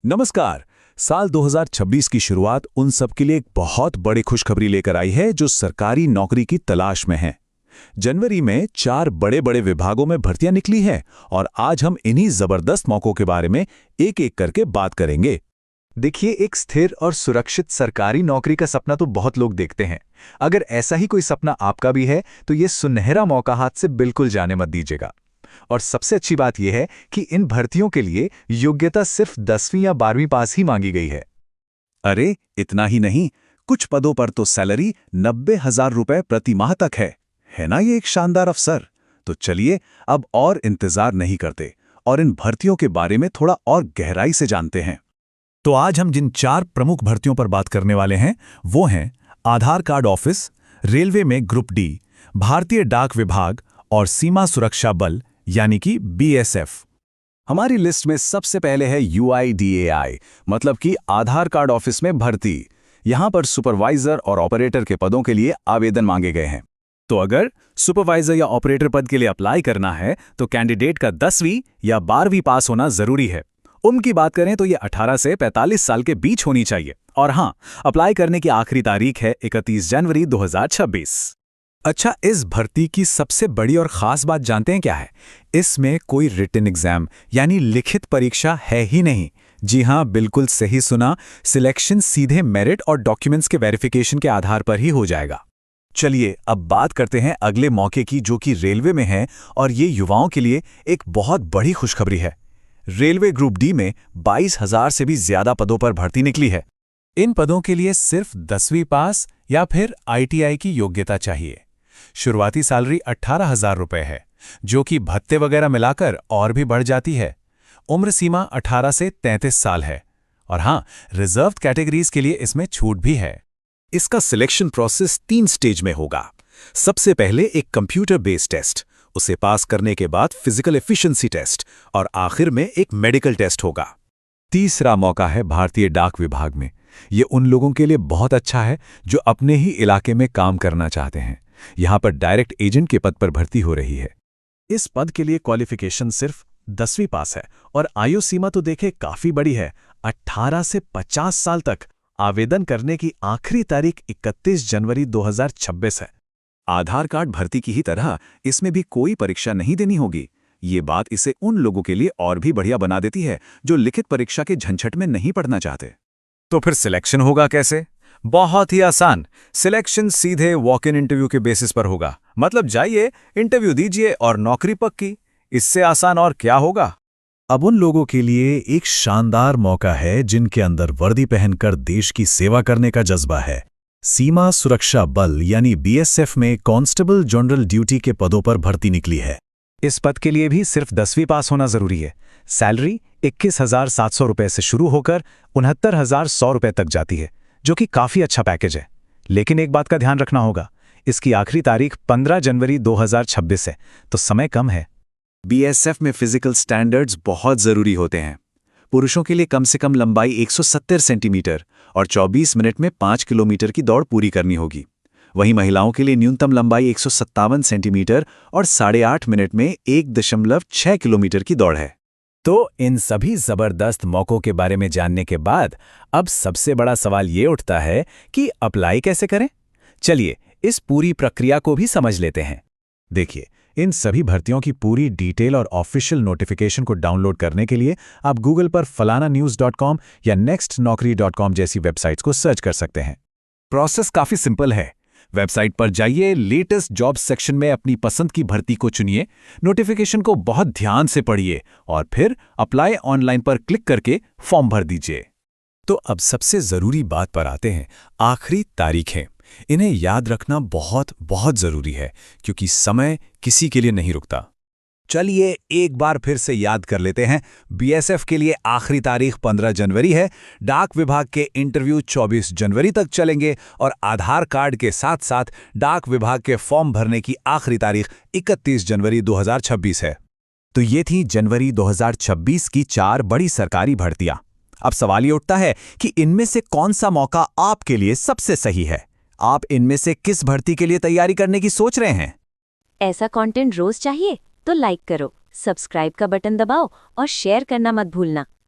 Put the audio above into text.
नमस्कार। साल 2026 की शुरुआत उन सब के लिए एक बहुत बड़ी खुशखबरी लेकर आई है जो सरकारी नौकरी की तलाश में हैं। जनवरी में 4 बड़े बड़े विभागों में भर्तियां निकली हैं और आज हम इन्हीं जबरदस्त मौकों के बारे में एक-एक करके बात करेंगे। देखिए, एक स्थिर और सुरक्षित सरकारी नौकरी का सपना तो बहुत लोग देखते हैं। अगर ऐसा ही कोई सपना आपका भी है तो ये सुनहरा मौका हाथ से बिल्कुल जाने मत दीजिएगा। और सबसे अच्छी बात यह है कि इन भर्तियों के लिए योग्यता सिर्फ 10वीं या 12वीं पास ही मांगी गई है। अरे इतना ही नहीं, कुछ पदों पर तो सैलरी 90,000 रुपए प्रति माह तक है ना ये एक शानदार अवसर। तो चलिए अब और इंतजार नहीं करते और इन भर्तियों के बारे में थोड़ा और गहराई से जानते हैं। तो आज हम जिन 4 प्रमुख भर्तियों पर बात करने वाले हैं वो हैं आधार कार्ड ऑफिस, रेलवे में ग्रुप डी, भारतीय डाक विभाग और सीमा सुरक्षा बल यानी कि बीएसएफ। हमारी लिस्ट में सबसे पहले है यूआईडीएआई, मतलब कि आधार कार्ड ऑफिस में भर्ती। यहां पर सुपरवाइजर और ऑपरेटर के पदों के लिए आवेदन मांगे गए हैं। तो अगर सुपरवाइजर या ऑपरेटर पद के लिए अप्लाई करना है तो कैंडिडेट का 10वीं या 12वीं पास होना जरूरी है। उम्र की बात करें तो ये 18 से 45 साल के बीच होनी चाहिए। और हाँ, अप्लाई करने की आखिरी तारीख है 31 जनवरी 2026। अच्छा, इस भर्ती की सबसे बड़ी और खास बात जानते हैं क्या है? इसमें कोई रिटन एग्जाम यानी लिखित परीक्षा है ही नहीं। जी हाँ, बिल्कुल सही सुना। सिलेक्शन सीधे मेरिट और डॉक्यूमेंट्स के वेरिफिकेशन के आधार पर ही हो जाएगा। चलिए अब बात करते हैं अगले मौके की, जो कि रेलवे में है और ये युवाओं के लिए एक बहुत बड़ी खुशखबरी है। रेलवे ग्रुप डी में 22,000 से भी ज्यादा पदों पर भर्ती निकली है। इन पदों के लिए सिर्फ 10वीं पास या फिर आईटीआई की योग्यता चाहिए। शुरुआती सैलरी 18,000 रुपए है, जो कि भत्ते वगैरह मिलाकर और भी बढ़ जाती है। उम्र सीमा 18 से 33 साल है और हाँ, रिजर्व्ड कैटेगरीज के लिए इसमें छूट भी है। इसका सिलेक्शन प्रोसेस 3 स्टेज में होगा। सबसे पहले एक कंप्यूटर बेस्ड टेस्ट, उसे पास करने के बाद फिजिकल एफिशिएंसी टेस्ट और आखिर में एक मेडिकल टेस्ट होगा। तीसरा मौका है भारतीय डाक विभाग में। ये उन लोगों के लिए बहुत अच्छा है जो अपने ही इलाके में काम करना चाहते हैं। यहां पर डायरेक्ट एजेंट के पद पर भर्ती हो रही है। इस पद के लिए क्वालिफिकेशन सिर्फ 10वीं पास है और आयु सीमा तो देखे काफी बड़ी है, 18 से 50 साल तक। आवेदन करने की आखिरी तारीख 31 जनवरी 2026 है। आधार कार्ड भर्ती की ही तरह इसमें भी कोई परीक्षा नहीं देनी होगी। ये बात इसे उन लोगों के लिए और भी बढ़िया बना देती है जो लिखित परीक्षा के झंझट में नहीं पड़ना चाहते। तो फिर सिलेक्शन होगा कैसे? बहुत ही आसान। सिलेक्शन सीधे वॉक इन इंटरव्यू के बेसिस पर होगा। मतलब जाइए, इंटरव्यू दीजिए और नौकरी पक्की। इससे आसान और क्या होगा? अब उन लोगों के लिए एक शानदार मौका है जिनके अंदर वर्दी पहनकर देश की सेवा करने का जज्बा है। सीमा सुरक्षा बल यानी बीएसएफ में कांस्टेबल जनरल ड्यूटी के पदों पर भर्ती निकली है। इस पद के लिए भी सिर्फ 10वीं पास होना जरूरी है। सैलरी 21,700 रुपए से शुरू होकर 69,100 रुपए तक जाती है, जो कि काफी अच्छा पैकेज है। लेकिन एक बात का ध्यान रखना होगा, इसकी आखिरी तारीख 15 जनवरी 2026 है, तो समय कम है। बीएसएफ में फिजिकल स्टैंडर्ड्स बहुत जरूरी होते हैं। पुरुषों के लिए कम से कम लंबाई 170 सेंटीमीटर और 24 मिनट में 5 किलोमीटर की दौड़ पूरी करनी होगी। वहीं महिलाओं के लिए न्यूनतम लंबाई 157 सेंटीमीटर और 8.5 मिनट में 1.6 किलोमीटर की दौड़ है। तो इन सभी जबरदस्त मौकों के बारे में जानने के बाद अब सबसे बड़ा सवाल ये उठता है कि अप्लाई कैसे करें? चलिए इस पूरी प्रक्रिया को भी समझ लेते हैं। देखिए, इन सभी भर्तियों की पूरी डिटेल और ऑफिशियल नोटिफिकेशन को डाउनलोड करने के लिए आप गूगल पर falananews.com या nextnaukri.com जैसी वेबसाइट्स को सर्च कर सकते हैं। प्रोसेस काफी सिंपल है। वेबसाइट पर जाइए, लेटेस्ट जॉब्स सेक्शन में अपनी पसंद की भर्ती को चुनिए, नोटिफिकेशन को बहुत ध्यान से पढ़िए और फिर अप्लाई ऑनलाइन पर क्लिक करके फॉर्म भर दीजिए। तो अब सबसे जरूरी बात पर आते हैं, आखिरी तारीखें। इन्हें याद रखना बहुत बहुत जरूरी है क्योंकि समय किसी के लिए नहीं रुकता। चलिए एक बार फिर से याद कर लेते हैं। बीएसएफ के लिए आखिरी तारीख 15 जनवरी है, डाक विभाग के इंटरव्यू 24 जनवरी तक चलेंगे और आधार कार्ड के साथ साथ डाक विभाग के फॉर्म भरने की आखिरी तारीख 31 जनवरी 2026 है। तो ये थी जनवरी 2026 की 4 बड़ी सरकारी भर्तियां। अब सवाल ये उठता है कि इनमें से कौन सा मौका आपके लिए सबसे सही है? आप इनमें से किस भर्ती के लिए तैयारी करने की सोच रहे हैं? ऐसा कंटेंट रोज चाहिए तो लाइक करो, सब्सक्राइब का बटन दबाओ और शेयर करना मत भूलना।